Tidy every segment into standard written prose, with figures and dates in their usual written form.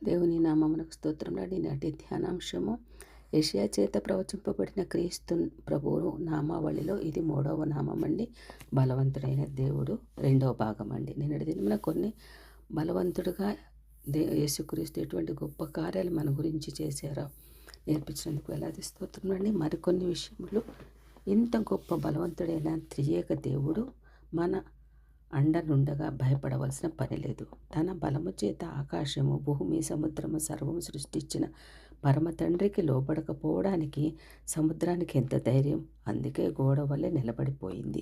దేవుని నామమునకు స్తోత్రములు. ఈనాటి ధ్యానాంశము యెషయా చేత ప్రవచింపబడిన క్రీస్తు ప్రభువు నామావళిలో ఇది 3వ నామం అండి. బలవంతుడైన దేవుడు 2వ భాగం అండి. నిన్నటి దినమున కొన్ని బలవంతుడుగా యేసుక్రీస్తు ఎటువంటి గొప్ప కార్యాలు మన గురించి చేశారో నేర్పించినందుకు వేలాది స్తోత్రం అండి. మరికొన్ని విషయములు ఇంత గొప్ప బలవంతుడైన త్రియేక దేవుడు మన అండనుండగా భయపడవలసిన పని లేదు. తన బలము చేత ఆకాశము, భూమి, సముద్రము సర్వము సృష్టించిన పరమ తండ్రికి లోబడకపోవడానికి సముద్రానికి ఎంత ధైర్యం! అందుకే గోడ వలె నిలబడిపోయింది.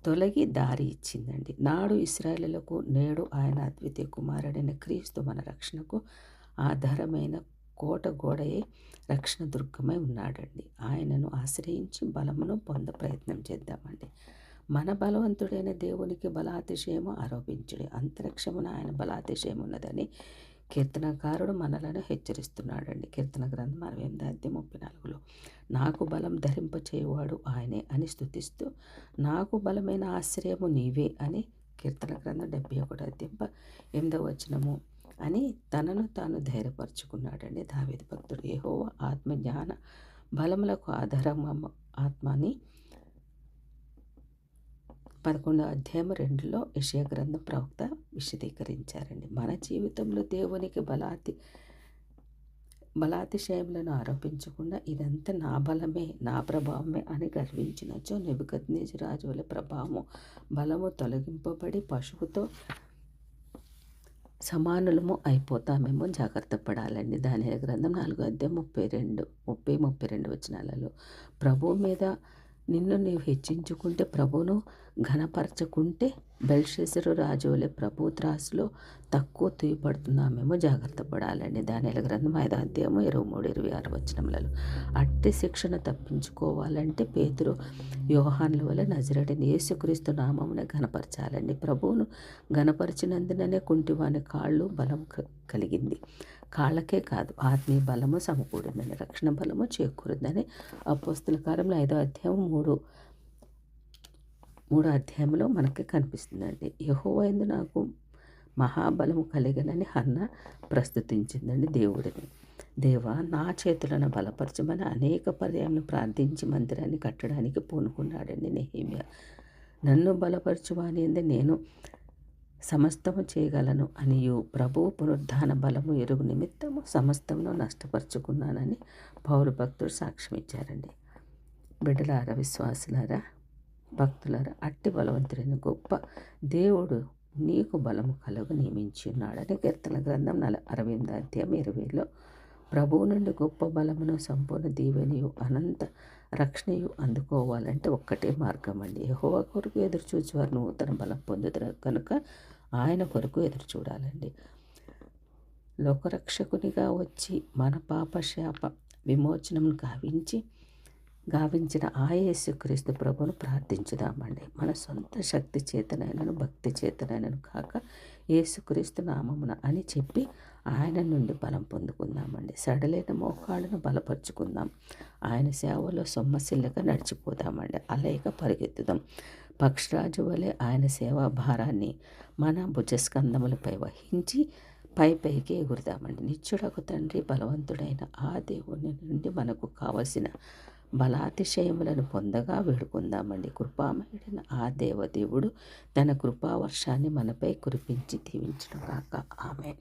తొలగి దారి ఇచ్చిందండి. నాడు ఇశ్రాయేలులకు, నేడు ఆయన అద్వితీయ కుమారుడైన క్రీస్తు మన రక్షణకు ఆధారమైన కోట గోడయే రక్షణ దుర్గమై ఉన్నాడండి. ఆయనను ఆశ్రయించి బలమును పొంద ప్రయత్నం చేద్దామండి. మన బలవంతుడైన దేవునికి బలాతిశయము ఆరోపించుడి. అంతరిక్షమున ఆయన బలాతిశయం ఉన్నదని కీర్తనకారుడు మనలను హెచ్చరిస్తున్నాడండి. కీర్తన గ్రంథం 68:34లో నాకు బలం ధరింపచేయువాడు ఆయనే అని స్తుతిస్తూ, నాకు బలమైన ఆశ్రయము నీవే అని కీర్తన గ్రంథం 71:8 అని తనను తాను ధైర్యపరుచుకున్నాడండి దావీదు భక్తుడు. యెహోవా ఆత్మ జ్ఞాన బలములకు ఆధారం ఆత్మని 11:2లో యెషయా గ్రంథం ప్రవక్త విశదీకరించారండి. మన జీవితంలో దేవునికి బలాతిశయములను ఆరోపించకుండా ఇదంతా నా బలమే, నా ప్రభావమే అని గర్వించినచో నెబుకద్నెజరు రాజు వలె ప్రభావము, బలము తొలగింపబడి పశువుతో సమానులము అయిపోతామేమో జాగ్రత్త పడాలండి. దానియేలు గ్రంథం 4:32 ప్రభువు మీద నిన్ను నీవు హెచ్చించుకుంటే, ప్రభువును ఘనపరచుకుంటే బెల్షస్సరు రాజు వలె ప్రభు త్రాసులో తక్కువ తూయబడుతున్నామేమో జాగ్రత్త పడాలండి. దానియేలు గ్రంథం 5:23-26 అట్టి శిక్షణ తప్పించుకోవాలంటే పేతురు, యోహానుల వలె నజరేయుడైన యేసుక్రీస్తు నామమున ఘనపరచాలండి. ప్రభువును ఘనపరిచినందుననే కుంటివాని కాళ్ళు బలం కలిగింది. కాళ్ళకే కాదు, ఆత్మీయ బలము సమకూడిందని, రక్షణ బలము చేకూరిందని అపోస్తల కార్యములు 5:3 మనకి కనిపిస్తుందండి. యెహోవా యందు నాకు మహాబలము కలిగనని హన్న ప్రస్తుతించిందండి దేవుడిని. దేవా, నా చేతులను బలపరచమని అనేక పర్యాయములు ప్రార్థించి మందిరాన్ని కట్టడానికి పూనుకున్నాడండి నెహెమ్యా. నన్ను బలపరచువాని యందు నేను సమస్తము చేయగలను అనియు ప్రభువు పునరుద్ధాన బలము ఎరుగు నిమిత్తము సమస్తమును నష్టపరుచుకున్నానని పౌలు భక్తుడు సాక్ష్యం ఇచ్చారండి. బిడ్డలారా, విశ్వాసులారా, భక్తులారా, అట్టి బలవంతుడైన గొప్ప దేవుడు నీకు బలము కలుగు నియమించి ఉన్నాడని కీర్తన గ్రంథం 68:20లో ప్రభువు నుండి గొప్ప బలమును, సంపూర్ణ దీవెనయు, అనంత రక్షణయు అందుకోవాలంటే ఒక్కటే మార్గం అండి. యెహోవా కొరకు ఎదురు చూచేవారు నూతన బలం పొందుతారు కనుక ఆయన కొరకు ఎదురు చూడాలండి. లోకరక్షకునిగా వచ్చి మన పాపశాప విమోచనమును గావించిన ఆ యేసుక్రీస్తు ప్రభువును ప్రార్థించుదామండి. మన సొంత శక్తి చేతనైనను భక్తి చేతనైనను కాక యేసుక్రీస్తు నామమున అని చెప్పి ఆయన నుండి బలం పొందుకుందామండి. సడలైన మోకాళ్ళను బలపరుచుకుందాం. ఆయన సేవలో సొమ్మసిల్లగా నడిచిపోదామండి. అలయక పరిగెత్తుదాం. పక్షిరాజు వలె ఆయన సేవా భారాన్ని మన భుజస్కంధములపై వహించి పైకి ఎగురుదామండి. నిత్యుడకు తండ్రి, బలవంతుడైన ఆ దేవుని నుండి మనకు కావలసిన బలాతిశయములను పొందగా వేడుకుందామండి. కృపామయుడైన ఆ దేవదేవుడు తన కృపావర్షాన్ని మనపై కురిపించి దీవించును గాక. ఆమేన్.